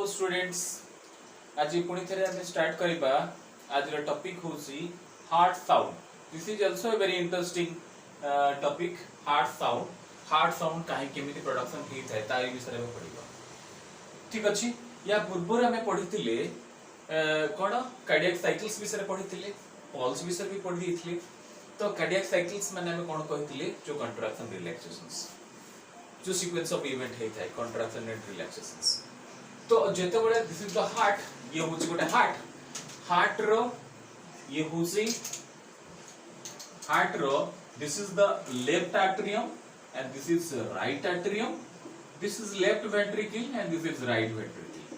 Hello students, आज पुणी थे आम स्टार्ट करवा। आज टॉपिक होची heart sound. This is also a very interesting topic. Heart sound काहे केमिति प्रोडक्शन हे थाए ताई विषय में पढिबा। ठीक अछि। या पूर्व आम पढ़िथिले कोन कार्डियक साइकिल्स विषय पढ़िथिले, पल्स विषय भी पढ़ि दिथिले। तो कार्डियक साइकिल्स माने हम कोन कहिथिले जो कंट्रैक्शन रिलैक्सेशंस, जो सीक्वेंस ऑफ इवेंट हे थाए कंट्रैक्शन एंड रिलैक्सेशंस। तो जेते बळे दिस इज द हार्ट, ये होची गोटे हार्ट रो, ये होची हार्ट रो। This is the left atrium and this is right atrium. This is left ventricle and this is right ventricle.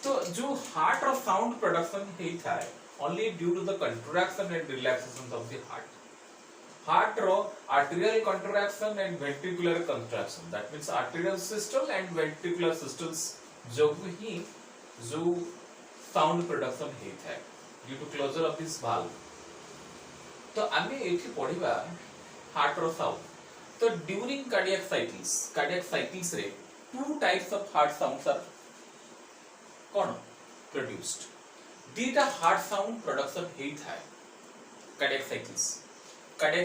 तो जो हार्ट रो साउंड प्रोडक्शन हे थाए only due to the contraction and relaxation of the heart रो arterial contraction and ventricular contraction, that means arterial systole and ventricular systoles जो ही जो sound production हे थाए due to closure of this valve. तो आमे एठी पढिबा हार्ट रो साउंड। तो ड्यूरिंग कार्डियक साइकिल्स रे two types of heart sounds are कोन प्रोड्यूस्ड। दीटा हार्ट साउंड प्रोडक्शन हे थाए कार्डियक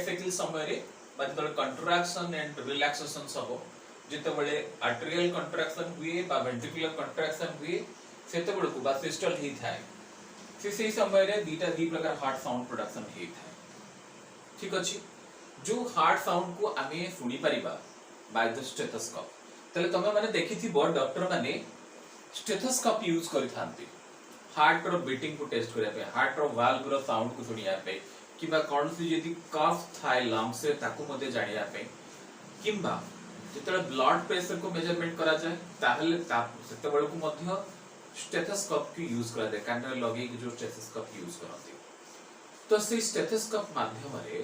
साइकिल समय रे मतलब कंट्रैक्शन एंड रिलैक्सेशन सब जेते बळे आर्टेरियल कंट्रैक्शन हुए बा वेंट्रिकुलर कंट्रैक्शन हुए सेते बळे को बा सिस्टल ही थाए से समय रे दी प्रकार हार्ट साउंड प्रोडक्शन ही थाए। ठीक अछि। जो हार्ट साउंड को आमे सुनी परिबा बाय द स्टेथोस्कोप। तले तमे माने देखिथिबो डॉक्टर माने स्टेथोस्कोप यूज करिथांती हार्ट रो बीटिंग को टेस्ट करिया पे, हार्ट रो वाल्व रो साउंड को सुनिया पे, किबा कोन सी यदि कफ थाए लंग्स से ताकू मध्ये जानिया पे, किबा जेतले ब्लड प्रेशर को मेजरमेंट करा जाए ताहले सेते बेल को मध्य स्टेथोस्कोप की यूज करा जाए। कान रे लगे जो स्टेथोस्कोप यूज करथि। तो से स्टेथोस्कोप माध्यम रे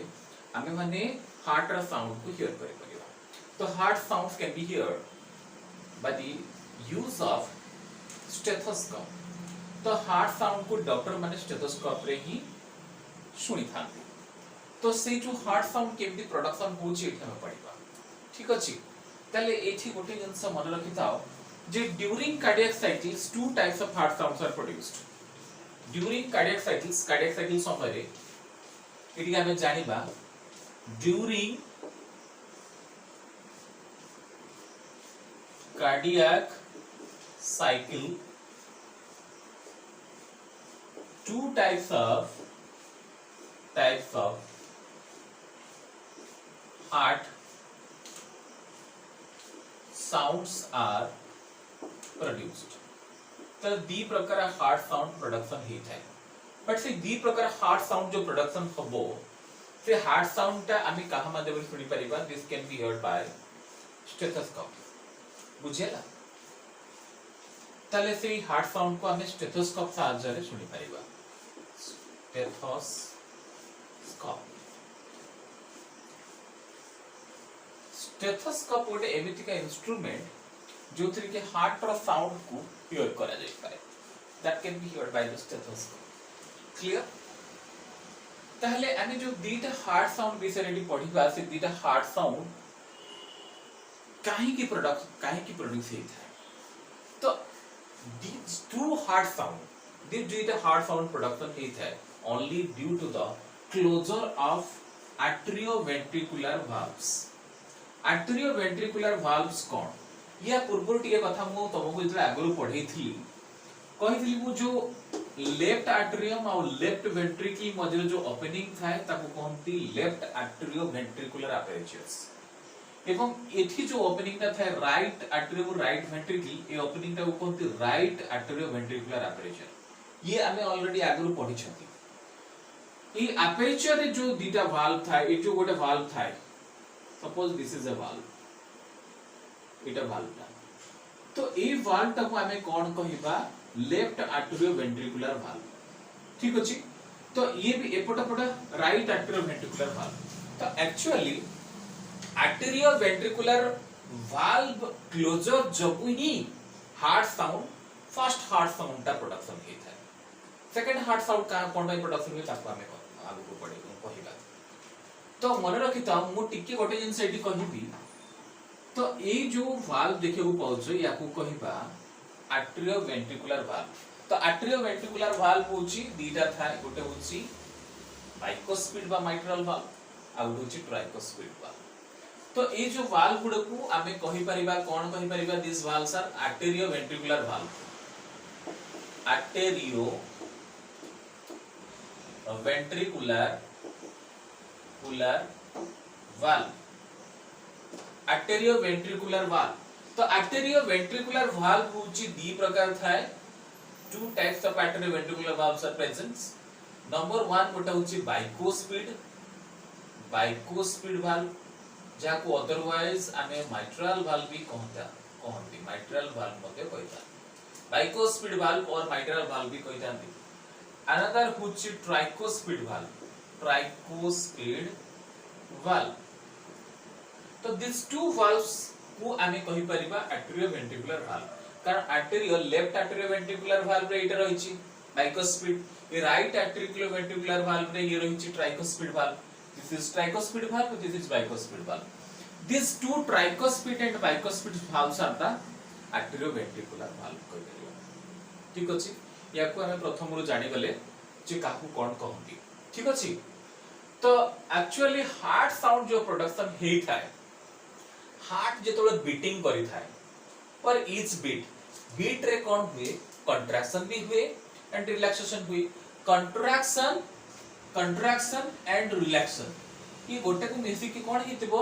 आमे माने हार्ट रा साउंड को हियर करि परिबा। तो heart sounds can be heard by the use of stethoscope. तो हार्ट साउंड को डॉक्टर माने स्टेथोस्कोप रे ही सुनी थांती। तो से जो हार्ट साउंड केमती प्रोडक्शन होची एठी हम पढिबा। ठीक अछि। तले एठी गोटे जिंस मन रखिताओ जे during cardiac cycles two types of heart sounds are produced. During cardiac cycle समय रे एठी हम जानिबा during cardiac cycle two types of heart sounds are produced। तो दी प्रकार हार्ट साउंड प्रोडक्शन ही थाए। बट से दी प्रकार हार्ट साउंड जो प्रोडक्शन हबो से हार्ट साउंड ता आमी कहा माध्यम सुनी परिबा। This can be heard by stethoscope. बुझेला? तले से हार्ट साउंड को आमे स्टेथोस्कोप सहायता रे सुनी परिबा। स्टेथोस्कोप गोटे एमिति का इंस्ट्रूमेंट जो थ्री के हार्ट रो साउंड को हियर करा जाय पारे। That can be heard by the stethoscope. Clear? ताहले आमे जो दीटा हार्ट साउंड विषय रे पढिबा से दीटा हार्ट साउंड काहे की प्रोड्यूस हे थाए। तो दीज टू हार्ट साउंड दीटा हार्ट साउंड प्रोडक्शन हे थाए only due to the closure of atrioventricular valves। atrioventricular valves कोन या पूर्व टिके कथा मु तमको इतला आगु पढैथिली कहिथिली मु जो लेफ्ट एट्रियम और लेफ्ट वेंट्रिकल मझे जो ओपनिंग थाए ताको कहंती लेफ्ट एट्रियोवेंट्रिकुलर अपेरेचर्स। एवं एठी जो ओपनिंग ता थाए राइट एट्रियम और राइट वेंट्रिकल ए ओपनिंग ता को कहंती राइट एट्रियोवेंट्रिकुलर अपेरेचर। ये हमें ऑलरेडी आगु पढि छथि। ई अपेरेचर रे जो दीटा वाल्व थाए ए जो गोटे वाल्व थाए, suppose this is a valve, एटा वाल्व था। तो ए वाल्व ता को हमें कोन कहिबा लेफ्ट एट्रियोवेंट्रिकुलर वाल्व। ठीक अछि। तो ये भी एपटपट राइट एट्रियोवेंट्रिकुलर वाल्व। तो एक्चुअली एट्रियोवेंट्रिकुलर वाल्व क्लोजर जब ही heart sound first heart sound ता प्रोडक्शन हे थाए। सेकंड हार्ट साउंड का कोन बाय प्रोडक्शन हे ताको हमें आगु पढे कहिबा। तो मन रखिता मु टिके गोटे जिंस एठी कहिबी। तो ए जो वाल्व देखियो पाउछ याकू कहिबा आट्रियोवेंट्रिकुलर वाल्व। तो आट्रियोवेंट्रिकुलर वाल्व होची दीटा था, गोटे होची बाइकोस्पिड बा माइट्रल वाल्व आ होची ट्राइकोस्पिड वाल्व। तो ए जो वाल्व गुड को आमे कहि परिबा कोन कहि परिबा this valves are arterioventricular valve. Arterioventricular valve, arterioventricular valve. तो आर्टेरियोवेंट्रिकुलर वाल्व होची दी प्रकार थाए, two types of arterioventricular valves are present. Number 1 गोटा होची बाइकोस्पिड वाल्व, जाको अदरवाइज आमे माइट्रल वाल्व भी कहती, माइट्रल वाल्व मध्ये कहता, बाइकोस्पिड वाल्व और माइट्रल वाल्व भी कहतांती। अनदर होची ट्राइकोस्पिड वाल्व। तो दिस टू वाल्व्स को आमे कहि परिबा आर्टेरियोवेंट्रिकुलर वाल्व, कारण आर्टेरियो लेफ्ट आर्टेरियोवेंट्रिकुलर वाल्व रे इटा रहिछि बाइकोस्पिड, ए राइट आर्टेरियोवेंट्रिकुलर वाल्व रे ये रहिछि ट्राइकोस्पिड valve. This is tricuspid valve, this is bicuspid valve. These two tricuspid and bicuspid valves are the arterioventricular valve कहबे। ठीक अछि, याको हमें प्रथम रु जानि गले जे काहू कोन कहंती। ठीक अछि, तो एक्चुअली हार्ट साउंड जो प्रोडक्शन हेई थाए, हार्ट जेतोले बीटिंग करि थाए, पर ईच बीट रे कोन हुए, कंट्रैक्शन भी हुए एंड रिलैक्सेशन हुए। कंट्रैक्शन एंड रिलैक्सेशन ये गोटे को मिसी कि कोन हेतिबो,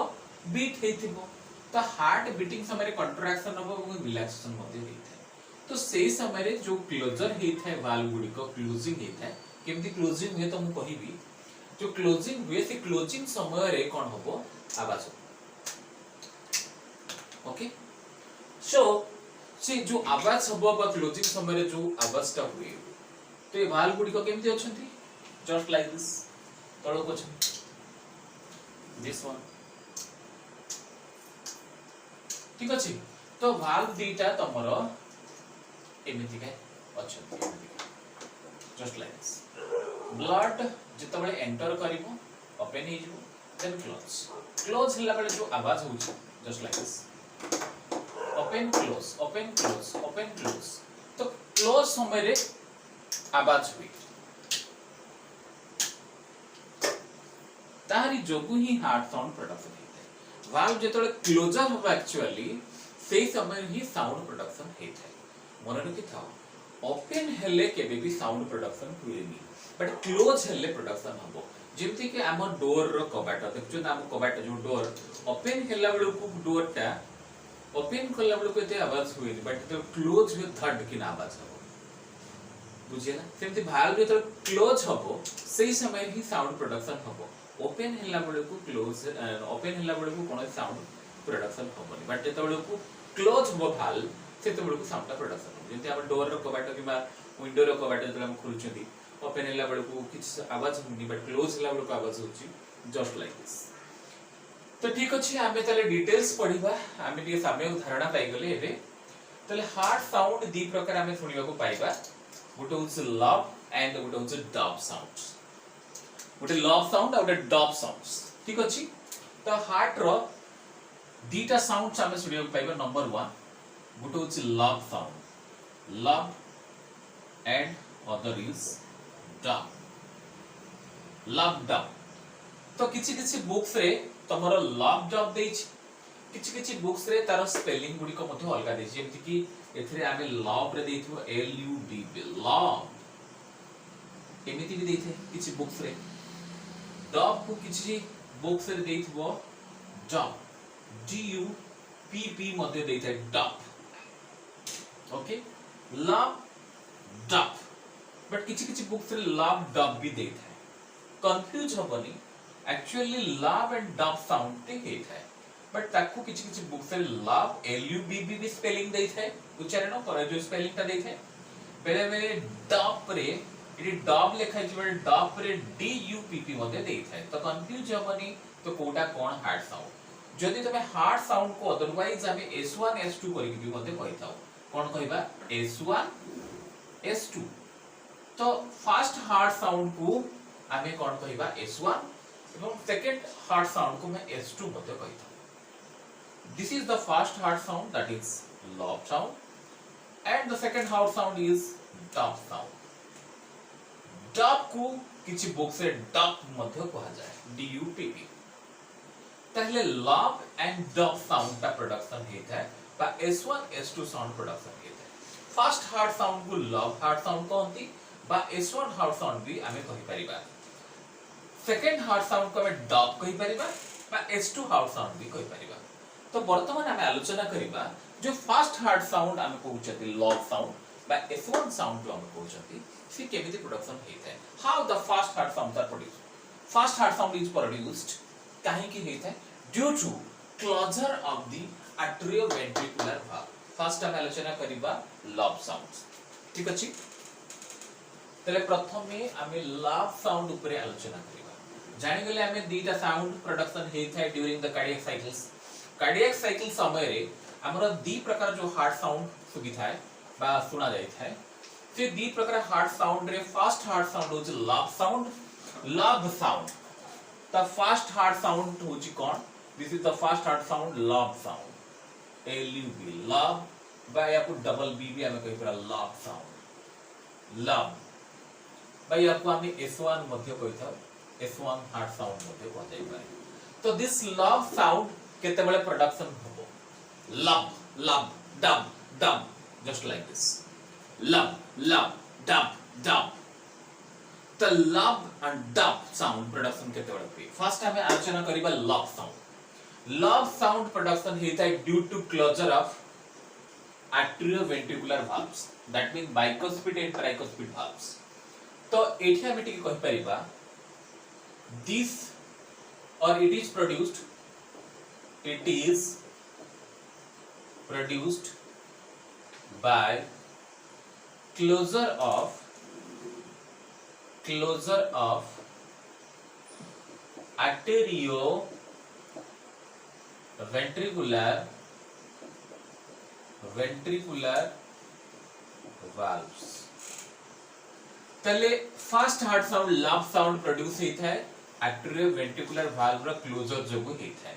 बीट हेतिबो। तो हार्ट बीटिंग समय कंट्रैक्शन हो और रिलैक्सेशन मध्ये हेथाय। तो सेही समय जो क्लोजर हेथाय वाल्व गुडी को क्लोजिंग हेथाय, केमती क्लोजिंग हुए तो मु कहिबी, जो क्लोजिंग हुए से क्लोजिंग समय रे कोन होबो, आवाज हो। ओके, सो से जो आवाज होबो बा क्लोजिंग समय रे जो आवाजटा हुए, तो ये वाल्व गुडी को केमती अछंती, just like this, तळो को this one। ठीक अछि, तो वाल्व दीटा तमरो एमिति के अछंती, just like this। ब्लड जतबेले एंटर करिवो ओपन हे जिवो, देन क्लोज हला बेले जो आवाज होउची just like this, open close. तो क्लोज समय रे आवाज हुई, तारी जोगु ही हार्ट साउंड प्रोडक्शन हेते। वाल्व जेतले क्लोजर हो एक्चुअली सेही समय ही साउंड प्रोडक्शन हेते। मन रखि थाओ, ओपन हेले केबे भी साउंड प्रोडक्शन हुएनी, बट क्लोज हेले प्रोडक्शन हबो। जेमति के हम डोर रो कबाट देखछु ना, हम कबाट जो डोर ओपन हेला बेलु को डोर टा ओपन करला बेलु को एते आवाज हुएनी, बट तो क्लोज हुए थर्ड की आवाज हबो। बुझिए ना, सेमति वाल्व जेतले क्लोज हबो सेही समय ही साउंड प्रोडक्शन हबो। ओपन हेला बेले को क्लोज, ओपन हेला बेले को कोन साउंड प्रोडक्शन होबनी, बट जेते बेले को क्लोज हो वाल्व सेते बेले को साउंड प्रोडक्शन हो। जेते हम डोर रो कबाट किबा विंडो रो कबाट जेते हम खुलछथि, ओपन हेला बेले को किछ आवाज होनी, बट क्लोज हेला बेले को आवाज होची, जस्ट लाइक दिस। तो ठीक अछि, आमे तले डिटेल्स पढिबा, आमे दिए सामने उदाहरण पाइ गले एबे। तले हार्ट साउंड दी प्रकार आमे सुनिबा को पाइबा, गोटे होछ लव एंड गोटे होछ डब साउंड्स, गोटे लव साउंड और डब साउंड्स। ठीक अछि, तो हार्ट रो दीटा साउंड्स आमे सुनियो पाइबा। नंबर 1 गोटे होछि lub sound, lub and other is dub, lub dub. तो किछि बुक्स रे तमरो लव डब देछि, किछि बुक्स रे तार स्पेलिंग गुडी को मते अलगा देछि, जेमति कि एथरे आमे लव रे देथिबो LUV, लव, एमिति भी देथे किछि बुक्स रे। डब को किछि बुक्स रे देथिबो डब, DUPP मध्ये देथे dub. Okay, lub dub, but किछि बुक्स रे लव डब भी देथे। कंफ्यूज होबनी, actually lub and dub sound ते हेथे, बट ताकू किछि बुक्स रे लव LUVB भी स्पेलिंग देथे, उच्चारण पर जो स्पेलिंग ता देथे। बेले बेले डब रे इडी डब लेखा छै, बट डब रे DUPP मध्ये देथे। तो कंफ्यूज होबनी, तो कोटा कोन हार्ट साउंड। जदि तमे हार्ट साउंड को अदरवाइज हमें S1 S2 करि भी मध्ये कहताओ, कोन कहबा S1 S2। तो फर्स्ट हार्ट साउंड को हमें कोन कहबा S1 एवं सेकंड हार्ट साउंड को मैं S2 मध्ये कहता। This is the first heart sound, that is love sound, and the second hard sound is dub sound. dub को किछि बुक से dub मध्य कहा जाए, DUPP. ताहले लव एंड डब साउंड का प्रोडक्शन हेता है बा S1 S2 साउंड प्रोडक्शन हेता है. फर्स्ट हार्ड साउंड को लव हार्ड साउंड कहंती बा S1 हार्ड साउंड भी आमे कहि परिबा. सेकंड हार्ड साउंड को हमें डब कहि परिबा बा S2 हार्ड साउंड भी कहि परिबा. तो वर्तमान आमे आलोचना करिबा जो फर्स्ट हार्ड साउंड आमे कहउछती लव साउंड बा S1 साउंड जो आमे कहउछती से केमिति प्रोडक्शन हेता है. How the first heart sound are produced. First heart sound is produced काहे की हेता है due to closure of the atrioventricular valve. फर्स्ट हम आलोचना करिबा लव साउंड्स. ठीक अछि. तले प्रथम में हमें लव साउंड ऊपर आलोचना करिबा. जानि गेले हमें दीटा साउंड प्रोडक्शन हेता है during the cardiac cycles. Cardiac cycle समय रे हमर दी प्रकार जो हार्ट साउंड सुबिथा है बा सुना जाइत है. से दी प्रकार हार्ट साउंड रे फर्स्ट हार्ट साउंड होज lub sound. Lub sound the first heart sound होची कोन. this is the first heart sound love sound. LUV love बा या को डबल बी भी हमें कहि पर love sound. love बा या को हमें S1 मध्य कहि था S1 heart sound मध्य कह जाय पारे. तो this love sound केते बेले प्रोडक्शन होबो love love dub dub just like this. love love dub dub. The love and dub sound production केते बड़ा पे. फर्स्ट हमें आलोचना करिबा love sound. love sound production हेता है due to closure of atrioventricular valves. That means bicuspid and tricuspid valves. तो एठी हमें टिके कहि परिबा this or it is produced by closure of ventricular valves. तले first heart sound lub sound produce हेता है atrioventricular valve रा क्लोजर जोगु हेता है.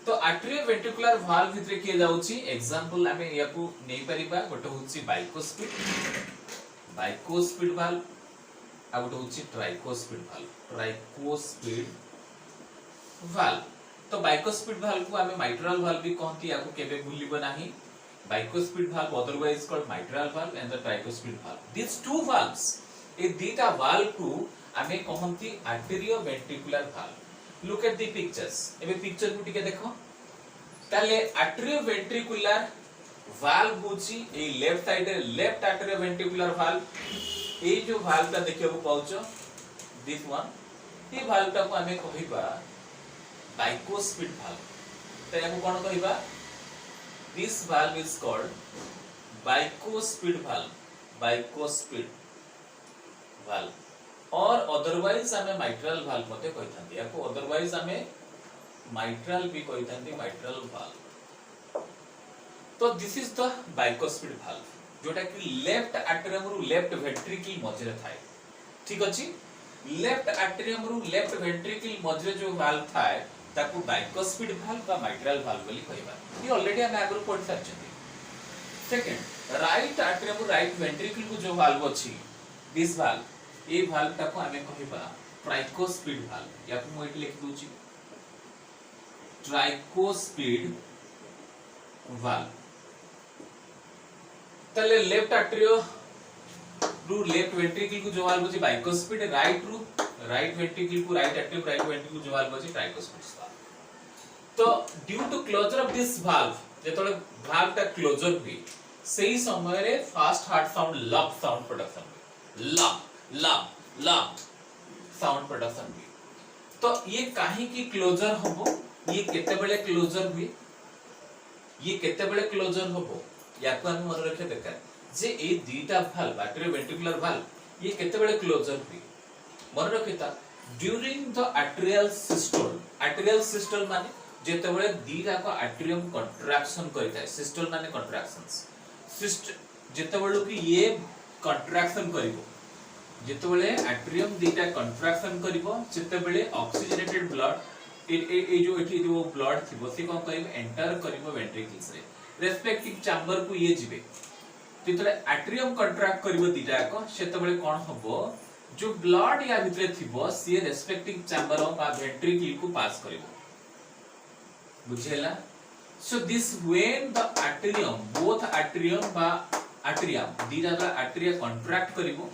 तो atrioventricular valve भितरे किए जाउची एग्जांपल हमें याकू नै परिबा. गोटे होची bicuspid valve आ गोटे होची tricuspid valve. तो bicuspid valve को हमें mitral valve भी कहती. याकू केबे भूलिबो नाही. bicuspid valve otherwise called mitral valve and the tricuspid valve. These two valves A दीटा valve को हमें कहती atrioventricular valve. Look at the pictures. एबे पिक्चर को टिके देखो. ताले atrioventricular valve होची ए लेफ्ट साइड रे लेफ्ट atrioventricular valve. ए जो valve ता देखियो पाउचो this one. ए valve ता को हमें कहिबा bicuspid valve. त याको कोन कहिबा this valve is called bicuspid valve और अदरवाइज हमें mitral valve मते कहिथांती. याको अदरवाइज हमें mitral भी कहिथांती mitral valve. तो this is the bicuspid valve जोटा कि लेफ्ट एट्रियम रु लेफ्ट वेंट्रिकल मझरे थाए. ठीक अछि. लेफ्ट एट्रियम रु लेफ्ट वेंट्रिकल मझरे जो valve थाए ताकू bicuspid valve बा mitral valve बोली कहिबा. ये ऑलरेडी हम आगु पढ़ सारछथि. सेकंड राइट एट्रियम रु राइट वेंट्रिकल को जो valve अछि दिस valve ए valve ताको हमें कहिबा tricuspid valve. याकू मो एठी लिखि दोछि tricuspid valve. तले लेफ्ट एट्रियो रु लेफ्ट वेंट्रिकल को जो valve अछि bicuspid. राइट रु राइट वेंट्रिकल को राइट एट्रियम राइट वेंट्रिकल को जो valve अछि tricuspid valve. तो due to closure of this valve जेतोले valve ता क्लोजर हुई सेही समय रे first heart sound lub sound production हुई. लव साउंड प्रोडक्शन हुई. तो ये काहे की क्लोजर होबो. ये केते बेले क्लोजर हुई. ये केते बेले क्लोजर होबो याको हम मन रखे दरकार जे ए दीटा valve atrioventricular valve ये केते बेले क्लोजर हुई. मन रखिता during the atrial systole. atrial systole माने जेते बेले दीटा को एट्रियम कंट्रैक्शन करिता. सिस्टोल माने कंट्रैक्शंस. जेते बेले कि ये कंट्रैक्शन करिवो जेते बेले एट्रियम दीटा कंट्रैक्शन करिवो जेते बेले ऑक्सीजनेटेड ब्लड ए जो एठी जो ब्लड थिबो से कोन करिवो एंटर करिवो वेंट्रिकल्स रे रेस्पेक्टिव चैम्बर को ये जिवे. जितले एट्रियम कंट्रैक्ट करिवो दिटा को सेते बेले कोन हबो जो ब्लड या भितरे थिबो सी रेस्पेक्टिव चैम्बर बा वेंट्रिकल को पास करिवो बुझेला so this when the atrium both atrium बा एट्रियम दिटा का एट्रिया कंट्रैक्ट करिवो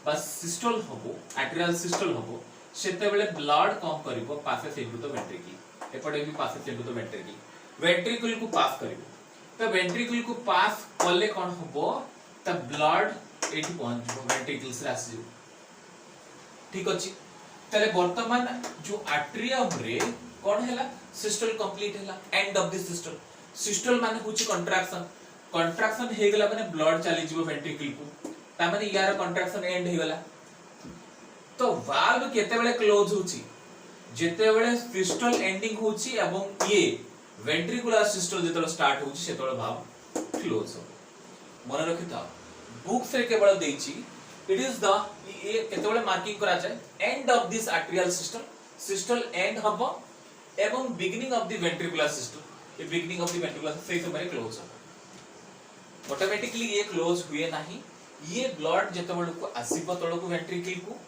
बा सिस्टोल हबो एट्रियल सिस्टोल हबो सेते बेले ब्लड कम करिवो पासे सेटु तो वेंट्रिकल एपटे भी पासे सेटु तो वेंट्रिकल को पास करिवो तो वेंट्रिकल को पास कले कोन हबो त ब्लड एठी पहुंचबो वेंट्रिकल से आसी ठीक अछि तले वर्तमान जो एट्रियम रे कोन हैला सिस्टोल कंप्लीट हैला and of the systole systole माने होची कंट्रैक्शन हे गेला माने ब्लड चली जीवो वेंट्रिकल को ता माने यार कंट्रैक्शन एंड हे गेला तो वाल्व केते बेले क्लोज होची जेते बेले सिस्टोल एंडिंग होची एवं ये वेंट्रिकुलर सिस्टोल जेतलो स्टार्ट होची सेतलो भाव क्लोज हो मन रखिता बुक्स रे केवल देछि इट इज द ये केतेबेले मार्किंग करा जाय end of this arterial systole and हबो एवं beginning of the ventricular systole ये बिगिनिंग ऑफ द वेंट्रिकुलर से समय क्लोज हो ऑटोमेटिकली ये क्लोज हुए नाही ये ब्लड जेतेबेले को आसीबो तळो को वेंट्रिकल को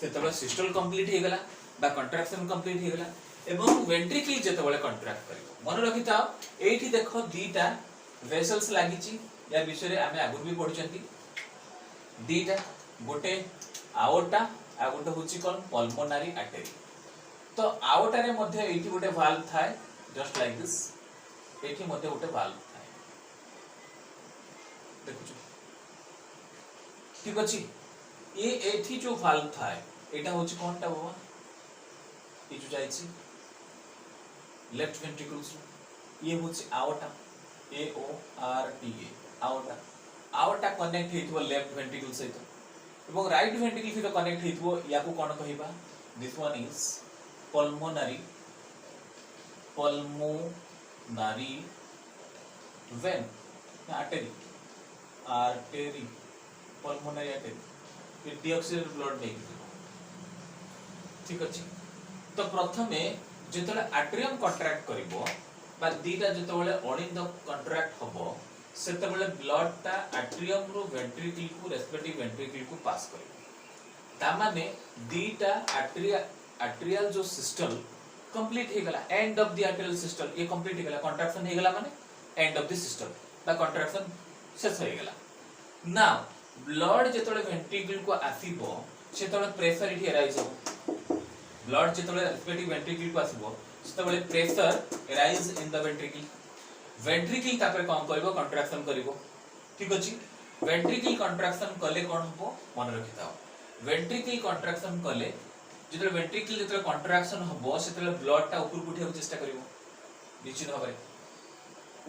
सेतेबेले सिस्टोल कंप्लीट हे गेला बा कंट्रैक्शन कंप्लीट हे गेला एवं वेंट्रिकल जेतेबेले कंट्रैक्ट करिवो मन रखिता एठी देखो दीटा वेसल्स लागिची या विषय रे आमे आगु भी पढिचंती दीटा गोटे आओर्टा आ गोटे होची कोन पल्मोनरी आर्टरी तो आओर्टा रे मध्ये एठी गोटे वाल्व थाए जस्ट लाइक दिस एठी मध्ये गोटे वाल्व थाए देखुछु ठीक अछि ये एठी जो वाल्व थाए एटा होची कोनटा बाबा ए जो जाईची लेफ्ट वेंट्रिकल्स ये होची aorta A O R T A aorta connect हेतु लेफ्ट वेंट्रिकल सहित एवं राइट वेंट्रिकल सहित कनेक्ट हेतु याकू कोन कहिबा this one is pulmonary vein artery pulmonary artery ये डीऑक्सीजन ब्लड नहीं ठीक अछि तो प्रथमे जेतले एट्रियम कंट्रैक्ट करिवो बा दीटा जेतले अणिंद कंट्रैक्ट हबो सेतबेले ब्लड ता एट्रियम रो वेंट्रिकल को रेस्पेक्टिव वेंट्रिकल को पास करिवो ता माने दीटा एट्रियल जो सिस्टम कंप्लीट हे गेला end of the atrial system ये कंप्लीट हे गेला कंट्रैक्शन हे गेला माने एंड ऑफ द सिस्टम बा कंट्रैक्शन शेष हे गेला नाउ ब्लड जेतले वेंट्रिकल को आसीबो सेतले प्रेशर इठी राइज हो ब्लड जेतले रेस्पेक्टिव वेंट्रिकल को आसीबो सेतले pressure rise in the ventricle तापर कोन करबो कंट्रैक्शन करबो ठीक अछि वेंट्रिकल कंट्रैक्शन कले कोन हबो मन रखिताओ वेंट्रिकल कंट्रैक्शन कले जेतले वेंट्रिकल जेतले कंट्रैक्शन हबो सेतले ब्लड ता ऊपर उठिया चेष्टा करबो निश्चित भाबरे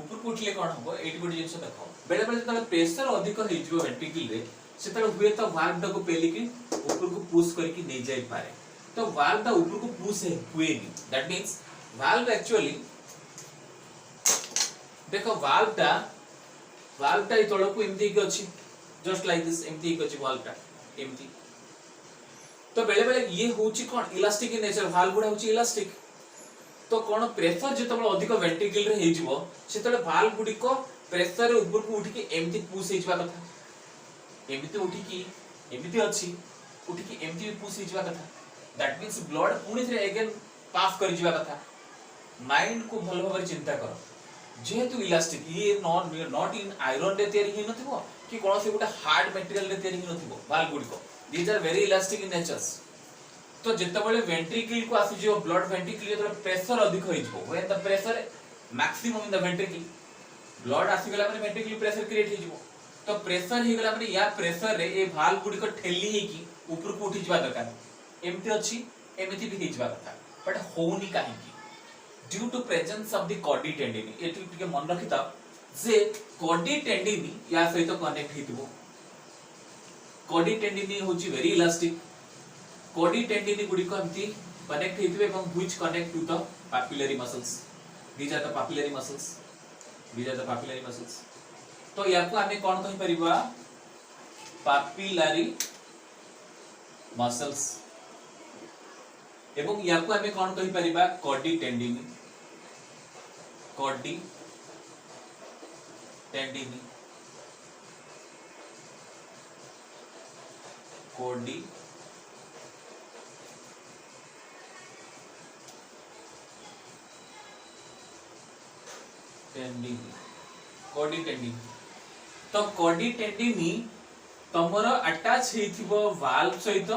ऊपर उठले कोन हबो एटी बडी जिंस देखो बेले बेले जेतले प्रेशर अधिक हे जिवो वेंट्रिकल रे सेतले हुए तो वाल्व को पेलिकी ऊपर को पुश करके नै जाई पारे तो वाल्व ता ऊपर को पुश हुए नहीं दैट मींस वाल्व एक्चुअली देखो वाल्व ता ई तळको एमती कि अछि जस्ट लाइक दिस एमती कि अछि वाल्व ता एमती तो बेले बेले ये होची कोन इलास्टिक इन नेचर वाल्व गुडा होची इलास्टिक तो कोन प्रेशर जेतबेले अधिक वेंट्रिकल रे हे जिवो सेतबेले वाल्व गुडी को प्रेशर रे ऊपर को उठी के एमती पुश हे जिवा कथा एमती उठी की एमती अछि उठी की एमती पुश हे जिवा कथा दैट मींस ब्लड पुनी थे अगेन पास कर जिवा कथा माइंड को भलो भाबरे चिंता करो जेहेतु इलास्टिक ये नॉट इन आयरन रे तयारी हि नथिबो कि कोन से गोटा हार्ड मटेरियल रे तयारी हि नथिबो वाल्व गुडी को these are very elastic in natures तो जेतबेले वेंट्रिकल को आसी जो ब्लड वेंट्रिकल जेतबेले प्रेशर अधिक होई जिवो when the pressure maximum in the ventricle blood आसी गेला माने वेंट्रिकल प्रेशर क्रिएट हे जिवो तो प्रेशर हे गेला माने या प्रेशर रे ए वाल्व गुडी को ठेली हे कि ऊपर को उठी जिवा दरकार एमती अछि एमिति भी हिजबा कथा बट होनी काहे की due to presence of the कॉडी टेंडिनी एटी टिके मन रखिता जे कॉडी टेंडिनी या सहित कनेक्ट हितबो कॉडी टेंडिनी होची वेरी इलास्टिक कॉडी टेंडिनी गुडी को एमती कनेक्ट हितबे एवं which connect to the papillary muscles these are the papillary muscles तो याको आमे कोन कहि परिबा पापिलरी मसल्स एवं याको आमे कोन कहि परिबा कॉडी टेंडिनी कोडी टेंडिनी कोडी टेंडिनी तो कोडी टेंडिनी तमर अटैच हेथिबो वाल्व सहित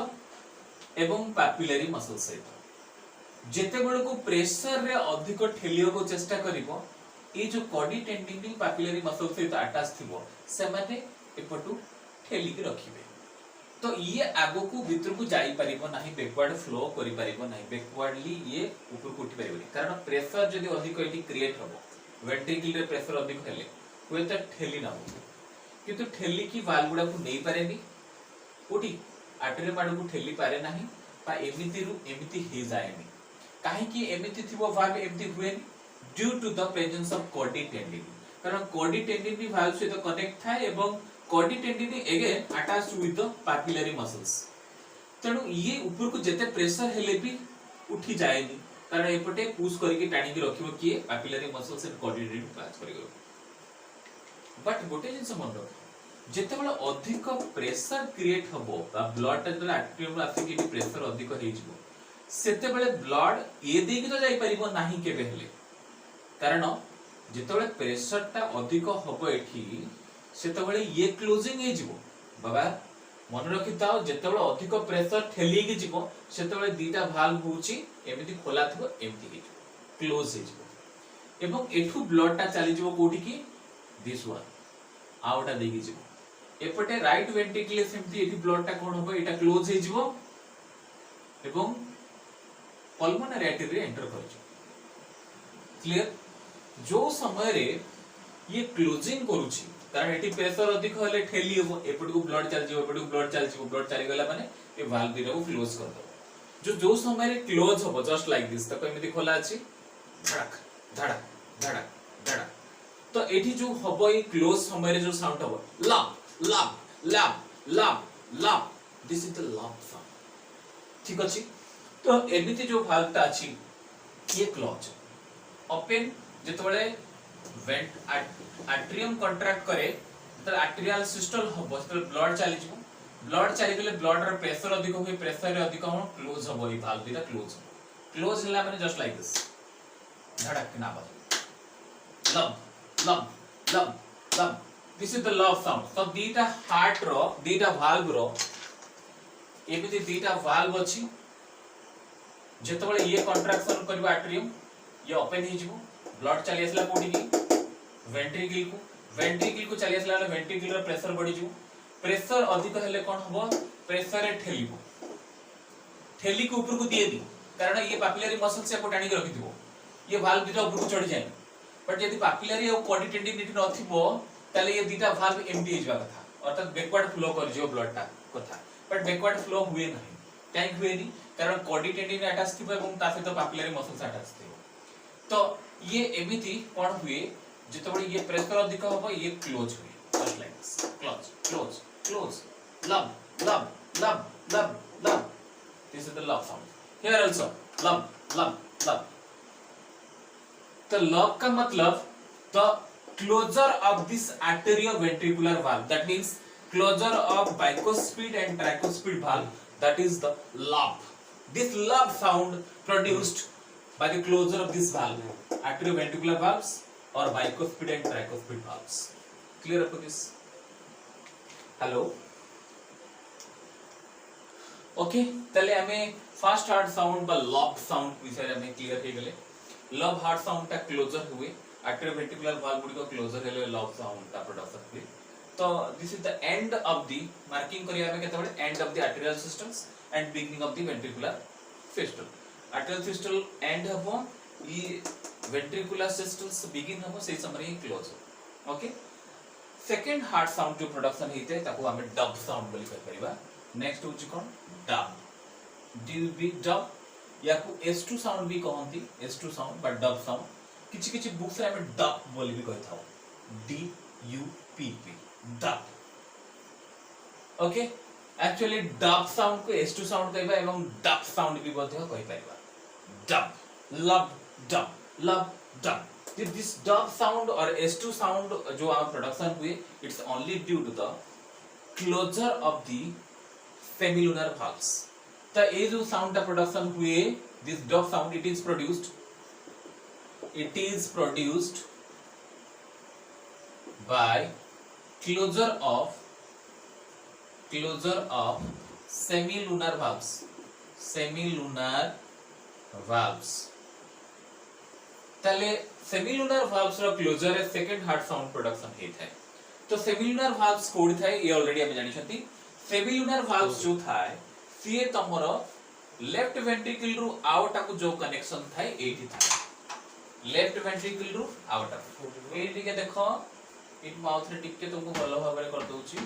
एवं पापिलरी मसल सहित जेते बेल को प्रेशर रे अधिक ठेलियो को चेष्टा करिवो ए जो कोडी टेंडिनी पापिलरी मसल सहित अटैच थिबो से माने एपटू ठेली के रखिबे तो ये आगो को भीतर को जाई परिबो नाही बैकवर्ड फ्लो करि परिबो नाही बैकवर्डली ये ऊपर को उठी परिबो कारण प्रेशर जदी अधिक एटी क्रिएट हबो वेंट्रिकल रे प्रेशर अधिक हेले हुए तो ठेली ना हो किंतु ठेली की वाल्व गुडा को नहीं पारेनी कोठी आर्टरी माड को ठेली पारे नाही बा एमिति रु एमिति हे जायनी काहे कि एमिति थिबो वाल्व एमिति हुएनी due to the presence of कोडी टेंडिनी कारण कोडी टेंडिनी वाल्व से तो कनेक्ट था एवं कोडी tendineae again attached with the papillary muscles तेणु ये ऊपर को जते प्रेशर हेले भी उठी जाएनी कारण एपटे पुश करके टाणी के रखिबो किए पापिलरी मसल्स एंड कोडी टेंडिनी क्लास करियो बट गोटे जिंस मन रख जेते बेला अधिक प्रेशर क्रिएट हबो बा ब्लड टेंडर आर्टरियम आसी कि प्रेशर अधिक हे जिवो सेते बेले ब्लड ए दे कि तो जाई परिबो नाही केबे हेले कारण जेते बेले प्रेशर ता अधिक हबो एठी सेते बेले ये क्लोजिंग हे जिवो बाबा मन रखिताओ जेते बेले अधिक प्रेशर ठेली कि जिवो सेते बेले दीटा वाल्व होची एमिति खोला थबो एमिति हे जिवो क्लोज हे जिवो एवं एठु ब्लड ता चली जिवो कोठी की दिस वन आउटा देगी जिवो एपटे राइट वेंट्रिकल सेमती एठी ब्लड ता कोन होबो एटा क्लोज हे जिवो एवं पल्मोनरी आर्टरी रे एंटर कर जिवो क्लियर जो समय रे ये क्लोजिंग करूची कारण एठी प्रेशर अधिक होले ठेली हो एपट को ब्लड चल जिवो एपट को ब्लड चली गला माने ए वाल्व दिरा को क्लोज कर दो जो समय रे क्लोज होबो जस्ट लाइक दिस तक एमिति खोला अछि धड़क धड़क धड़क धड़क तो एठी जो हबो ए क्लोज समय रे जो साउंड हबो लप lub lub lub lub this is the lub sound ठीक अछि तो एमिति जो वाल्व ता अछि ये क्लोज ओपन जेतबेले वेंट आर्टरियम कंट्रैक्ट करे त आर्टेरियल सिस्टल हबो त ब्लड चली जिवो ब्लड चली गेले ब्लड रे प्रेशर अधिक होई प्रेशर रे अधिक हो क्लोज हबो ई वाल्व दिरा क्लोज हला माने जस्ट लाइक दिस धड़क ना बज लब lub lub lub this is the love sound तो दीटा हार्ट रो दीटा वाल्व रो एमिति दीटा वाल्व अछि जेतबेले ये कंट्रैक्शन करबा आर्टरियम ये ओपन हे जिवो ब्लड चली आसला कोठी की वेंट्रिकल को चली आसला वेंट्रिकल रो प्रेशर बढ़ी जिवो प्रेशर अधिक हेले कोन हबो प्रेशर रे ठेलीबो ठेली को ऊपर को दिए दी कारण ये पापिलरी मसल से को टाणी के रखि दिबो ये वाल्व दिटा ऊपर को चढ़ी जाए बट यदि पापिलरी और कोडी टेंडिनी नथिबो ताले ये दिटा वाल्व एमडी हे जवा कथा अर्थात बैकवर्ड फ्लो कर जियो ब्लड ता कथा बट बैकवर्ड फ्लो हुए नहीं काहे हुए नहीं कारण कोडी टेंडिनी अटैच थिबो एवं ता सहित पापिलरी मसल्स अटैच थिबो तो ये एमिति कोन हुए जेतबे ये प्रेशर अधिक होबो ये क्लोज हुए just like this close close close lub lub lub lub lub this is the lub sound here also lub lub lub तो लब का मतलब the closure of this arterioventricular valve that means closure of bicuspid and tricuspid valve that is the लब this लब sound produced by the closure of this valve arterioventricular valves or bicuspid and tricuspid valves clear up to this hello okay तले हमें first heart sound बा लब sound विषय हमें clear हे गेले लब हार्ट साउंड ता क्लोजर हुए आर्टेरियोवेंट्रिकुलर वाल्व गुडी को क्लोजर हेले लब साउंड ता प्रोडक्शन हुए तो this is the end of the marking करिया हमें केते बडे and of the arterial systems and beginning of the ventricular system arterial system and हबो ई वेंट्रिकुलर सिस्टम्स बिगिन हबो से समय ही क्लोज हो ओके सेकंड हार्ट साउंड जो प्रोडक्शन हेते ताको हमें डब साउंड बोली कर परिबा नेक्स्ट होची कोन डब डी बी डब या को S2 साउंड भी कहंती S2 sound but dub sound किछि किछि बुक्स रे हमें डब बोली भी कहथाओ D U P P dub okay actually dub sound को S2 साउंड कहबा एवं डब साउंड भी बोलते हो कहि परिबा dub lub dub this dub sound or S2 sound जो our production हुए it's only due to the closure of the semilunar valves तो ये जो साउंड का प्रोडक्शन हुए this dog sound it is produced by closure of semilunar valves ताले semilunar valves रो closure है second heart sound production हेत है तो सेमिलुनार valves कोड थाए ये ऑलरेडी हम जानि छथि सेमिलुनार valves जो थाए सीए तमर लेफ्ट वेंट्रिकल रु आउट को जो कनेक्शन थाए एठी थाए लेफ्ट वेंट्रिकल रु आउट एठी के देखो इन माउथ रे टिके तुमको भलो भाबरे कर दोछि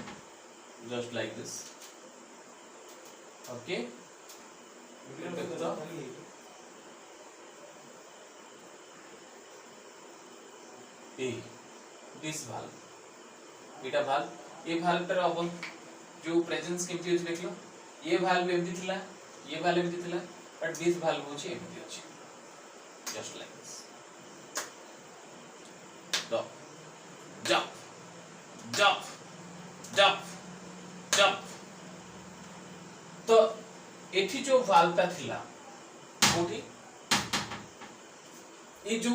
जस्ट लाइक दिस ओके ए दिस वाल्व एटा वाल्व ये वाल्व पर अब जो प्रेजेंस केमती होछि देख लो ये वाल्व एमती थिला ये वाल्व एमती थिला बट दिस वाल्व होछि एमती होछि जस्ट लाइक दिस दो जंप जंप जंप जंप तो एठी जो वाल्व ता थिला कोठी ये जो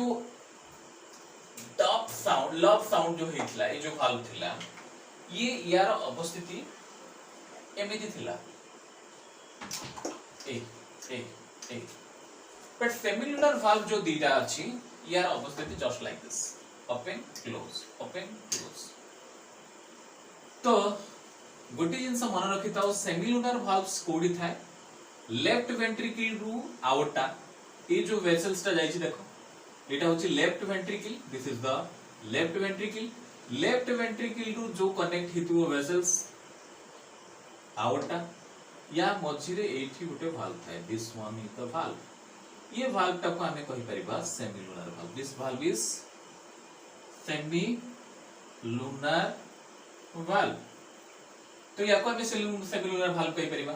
टॉप साउंड लव साउंड जो हेतला ये जो वाल्व थिला ये यार अवस्थिति एमिति थिला ए बट सेमिलुनार वाल्व जो दीटा अछि यार अवस्थिति just like this open close तो गोटी जिंस मन रखिताओ सेमिलुनार वाल्व्स कोडी थाए लेफ्ट वेंट्रिकल रु आउटा ये जो वेसल्स ता जाईछि देखो एटा होछि left ventricle this is the left ventricle रु जो कनेक्ट हितु वेसल्स आउटा या मझिरे एठी गुटे वाल्व थाए this one is the valve ये वाल्व ता को हमें कहि परिबा semilunar valve this valve is semilunar valve तो या को हमें सेमिलुनार वाल्व कहि परिबा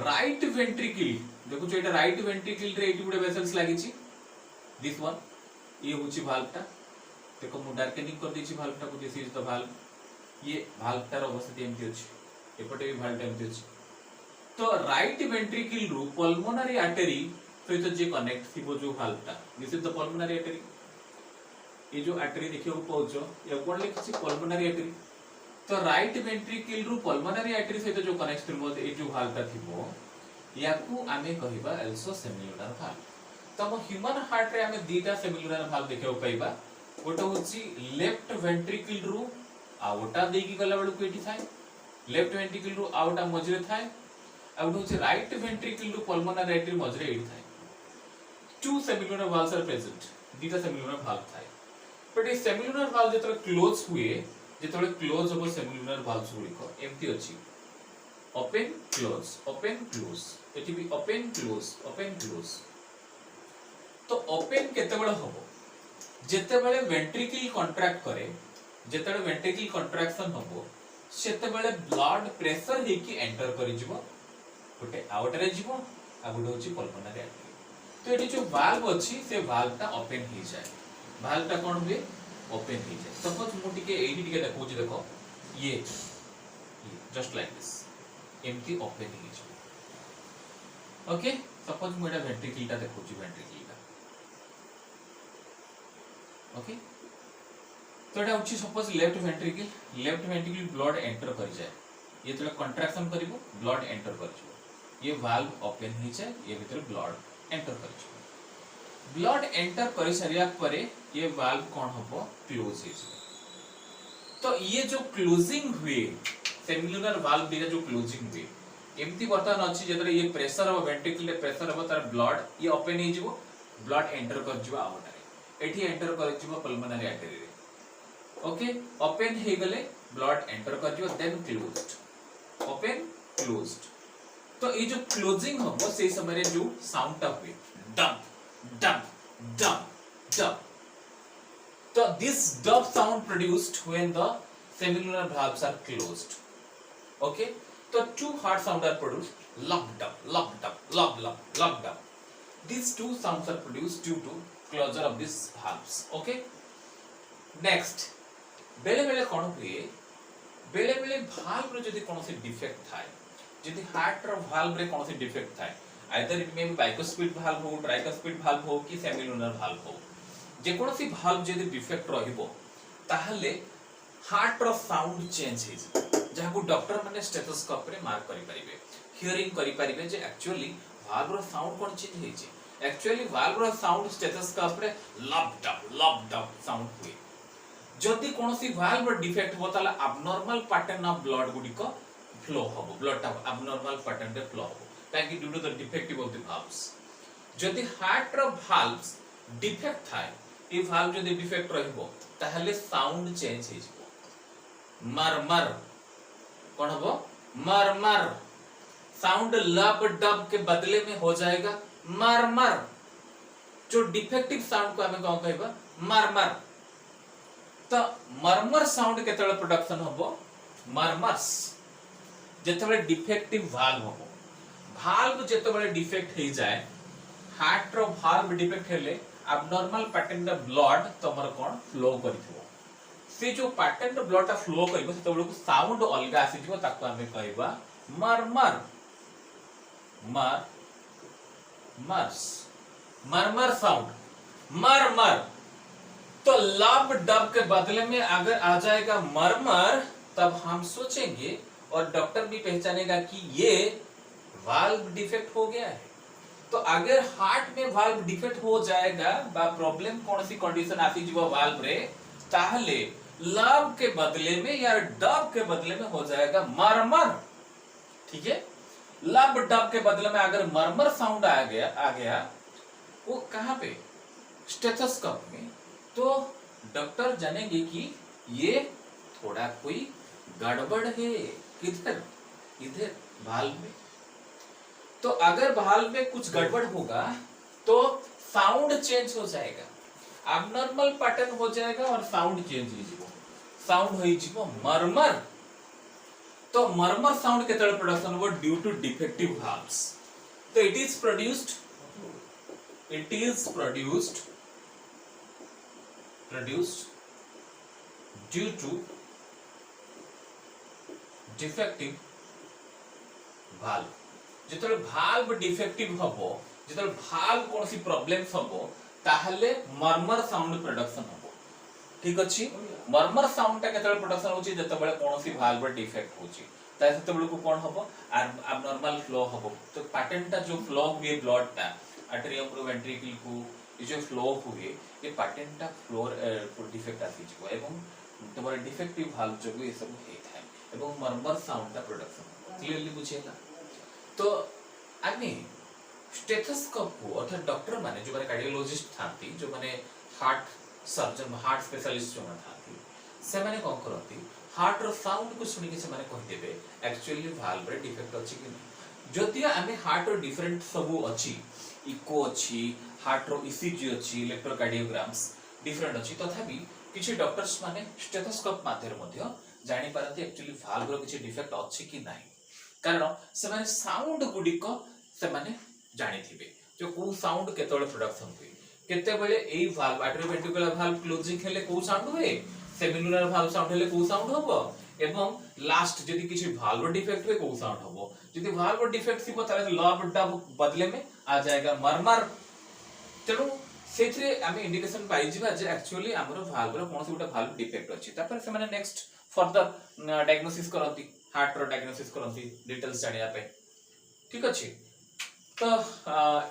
राइट वेंट्रिकल देखो जो एटा राइट वेंट्रिकल रे एठी गुटे वेसल्स लागि छि दिस वन ये होछि वाल्व ता देखो मु डार्केनिंग कर दै छि वाल्व ता को दिस इज द वाल्व ये वाल्व तार अवस्था एमती अछि एपटे भी वाल्व एमती अछि तो राइट वेंट्रिकल रु पल्मोनरी आर्टरी सहित जे कनेक्ट थिबो जो वाल्व ता this is the pulmonary artery ये जो आर्टरी देखियो पाउछो ये कोन लिखछि पल्मोनरी आर्टरी तो राइट वेंट्रिकल रु पल्मोनरी आर्टरी सहित जो कनेक्ट थिबो ए जो वाल्व ता थिबो याकू आमे कहिबा एल्सो सेमिलुनार वाल्व तो हम ह्यूमन हार्ट रे आमे दीटा सेमिलुनार वाल्व देखियो पाइबा गोटे होछि लेफ्ट वेंट्रिकल रु आउटा देकी गला बेलु केठी थाए लेफ्ट वेंट्रिकल रु आउटा मझरे थाए आ गोटे होछि राइट वेंट्रिकल रु पल्मोनरी आर्टरी मझरे एठी थाए two semilunar valves are present दीटा सेमिलुनार वाल्व थाए बट ए सेमिलुनार वाल्व जेतरे क्लोज हुए जेतरे क्लोज होबो सेमिलुनार वाल्व्स गुड़िको एम्प्टी अछि ओपन क्लोज एठी भी ओपन क्लोज तो ओपन केते बळे होबो जेते बळे वेंट्रिकल कॉन्ट्रैक्ट करे जेते बळे वेंट्रिकल कॉन्ट्रैक्शन होबो सेते बळे ब्लड प्रेशर हेकी एंटर करि जिवो गोटे आउट रे जिवो आ गोटे होछि पल्मोनरी आर्टरी तो एठी जो वाल्व अछि से वाल्व ता ओपन ही जाय वाल्व ता कोन हुए ओपन ही जाय सपोज मु टिके एठी टिके देखौ छी देखो ये just like this empty open ही जाय ओके सपोज मु एटा वेंट्रिकल ता देखौ छी वेंट्रिकल ओके तो एटा होछि suppose left ventricle blood enter कर जाए ये तो कंट्रैक्शन करिवो ब्लड एंटर कर जाए ये वाल्व ओपन ही जाए ये भीतर ब्लड एंटर कर जाए ब्लड एंटर कर सारिया परे ये वाल्व कोन हबो क्लोज हे तो ये जो क्लोजिंग हुए सेमिलुनार वाल्व दिया जो क्लोजिंग हुए एम्ति बर्तन अछि जेतरे ये प्रेशर हो वेंट्रिकल रे प्रेशर हो तार ब्लड ये ओपन ही जिवो ब्लड एंटर कर जिवो आउट एठी एंटर कर जिवो पल्मोनरी आर्टरी रे ओके ओपन हे गले ब्लड एंटर कर जिवो देन क्लोज्ड ओपन क्लोज्ड तो ये जो क्लोजिंग हो से समय रे जो साउंड टा हुए डंप डंप डंप डंप तो this dump sound produced when the semilunar valves are closed okay so two hard sound are produced locked up these two sounds are produced due to closure of these valves okay next बेले बेले कोन हुए बेले बेले valve रो जदी कोनो से defect थाए जदि हार्ट रो वाल्व रे कोनोसी डिफेक्ट थाए either it may be bicuspid valve हो ट्राइकुस्पिड वाल्व हो कि सेमिलुनर वाल्व हो जे कोनोसी वाल्व जदि डिफेक्ट रहिबो ताहले हार्ट रो साउंड चेंज हे जहा को डॉक्टर माने स्टेथोस्कोप रे मार्क करि परिबे हियरिंग करि परिबे जे एक्चुअली वाल्व रो साउंड कोन चेंज हेछि एक्चुअली वाल्व रो साउंड स्टेथोस्कोप रे लब डब साउंड हुए जदि कोनोसी वाल्व डिफेक्ट हो ताला abnormal pattern of blood गुडी को फ्लो होबो ब्लड टा abnormal pattern रे फ्लो होबो काहे due to the defective of the valves जदि हार्ट रो valves डिफेक्ट थाए ए वाल्व जदि डिफेक्ट रहबो ताहले साउंड चेंज हे जबो मरमर कोन होबो मरमर साउंड लब डब के बदले में हो जाएगा मरमर जो डिफेक्टिव साउंड को हमें कौन कहबा मरमर तो मरमर साउंड केतळे प्रोडक्शन होबो मरमर्स जेतबे डिफेक्टिव वाल्व होबो वाल्व जेतबे डिफेक्ट हे जाय हार्ट रो वाल्व डिफेक्ट हेले abnormal pattern द ब्लड तमर कोन फ्लो करिथबो से जो पैटर्न द ब्लड ता फ्लो करिवो सेतबे को साउंड अलगा आसी जिवो ताको हमें कहबा मरमर मर मर्स मरमर साउंड मरमर तो लब डब के बदले में अगर आ जाएगा मरमर तब हम सोचेंगे और डॉक्टर भी पहचानेगा कि ये वाल्व डिफेक्ट हो गया है तो अगर हार्ट में वाल्व डिफेक्ट हो जाएगा बा प्रॉब्लम कौन सी कंडीशन आती जीव वाल्व रे ताहले लब के बदले में या डब के बदले में हो जाएगा मरमर ठीक है लब डब के बदले में अगर मरमर साउंड आ गया वो कहां पे स्टेथोस्कोप में तो डॉक्टर जानेंगे कि ये थोड़ा कोई गड़बड़ है किधर इधर वाल्व में तो अगर वाल्व में कुछ गड़बड़ होगा तो साउंड चेंज हो जाएगा abnormal पैटर्न हो जाएगा और साउंड चेंज हो जिवो साउंड होई जिवो मरमर तो मरमर साउंड केतळे प्रोडक्शन हो ड्यू टू डिफेक्टिव वाल्व्स तो it is produced due to defective valve जेतले valve defective हबो जेतले valve कोनसी प्रॉब्लम्स हबो ताहले मरमर साउंड प्रोडक्शन हबो ठीक अछि मरमर साउंड ता केतले प्रोडक्शन होची जेतबेले कोनसी valve डिफेक्ट होची ता सेतबेले को कोन हबो abnormal फ्लो हबो तो पैटर्न ता जो फ्लो हुए ब्लड ता आर्टेरियम रो वेंट्रिकल को ये जो फ्लो हुए ये पैटर्न ता फ्लोर डिफेक्ट आसी जिवो एवं तमर डिफेक्टिव वाल्व जो ये सब हे थाए एवं मरमर साउंड ता प्रोडक्शन क्लियरली बुझेला तो आगे स्टेथोस्कोप को अर्थात डॉक्टर माने जो माने कार्डियोलॉजिस्ट थांती जो माने हार्ट सर्जन हार्ट स्पेशलिस्ट जो थांती से माने कोन करती हार्ट रो साउंड को सुनि के से माने कहि देबे एक्चुअली वाल्व रे डिफेक्ट अछि कि नहीं जदि आमे हार्ट रो डिफरेंट सब अछि इको अछि हार्ट रो ईसीजी अछि इलेक्ट्रोकार्डियोग्राम्स डिफरेंट अछि तथापि किछि डॉक्टर्स माने स्टेथोस्कोप माध्यम मध्ये जानि पारती एक्चुअली वाल्व रो किछि डिफेक्ट अछि कि नाही कारण से माने साउंड गुडी को से माने जानि थिबे जो को साउंड केतळे प्रोडक्शन हुए केते बेले एई वाल्व आर्टेरियोवेंट्रिकुलर वाल्व क्लोजिंग हेले को साउंड हुए सेमिलुनर वाल्व साउंड हेले को साउंड होबो एवं लास्ट जदि किछि वाल्व डिफेक्ट हुए को साउंड होबो जदि वाल्व डिफेक्ट थिबो ताले लब डब बदले में आ जाएगा मरमर तेणु सेथरे आमे इंडिकेशन पाइ जिबा जे एक्चुअली हमर वाल्व रो कोनसे उटा वाल्व डिफेक्ट अछि तापर से माने नेक्स्ट फर्दर डायग्नोसिस करंती हार्ट रो डायग्नोसिस करंती डिटेल्स जानिया पे ठीक अछि तो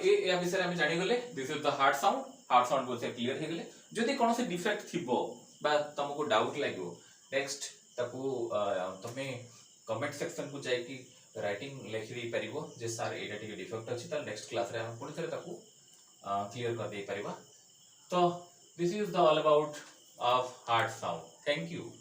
ए विषय हम जानि गले this is the heart sound बोलते क्लियर हे गले जदि कोनसे डिफेक्ट थिबो बा तुमको डाउट लागो नेक्स्ट ताकू तमे कमेंट सेक्शन को जाय कि राइटिंग लिखि दे परिबो जे सर एटा टिके डिफेक्ट अछि त नेक्स्ट क्लास रे हम पुनी थरे ताकू क्लियर कर दे परिबा तो this is the all about of heart sound thank you.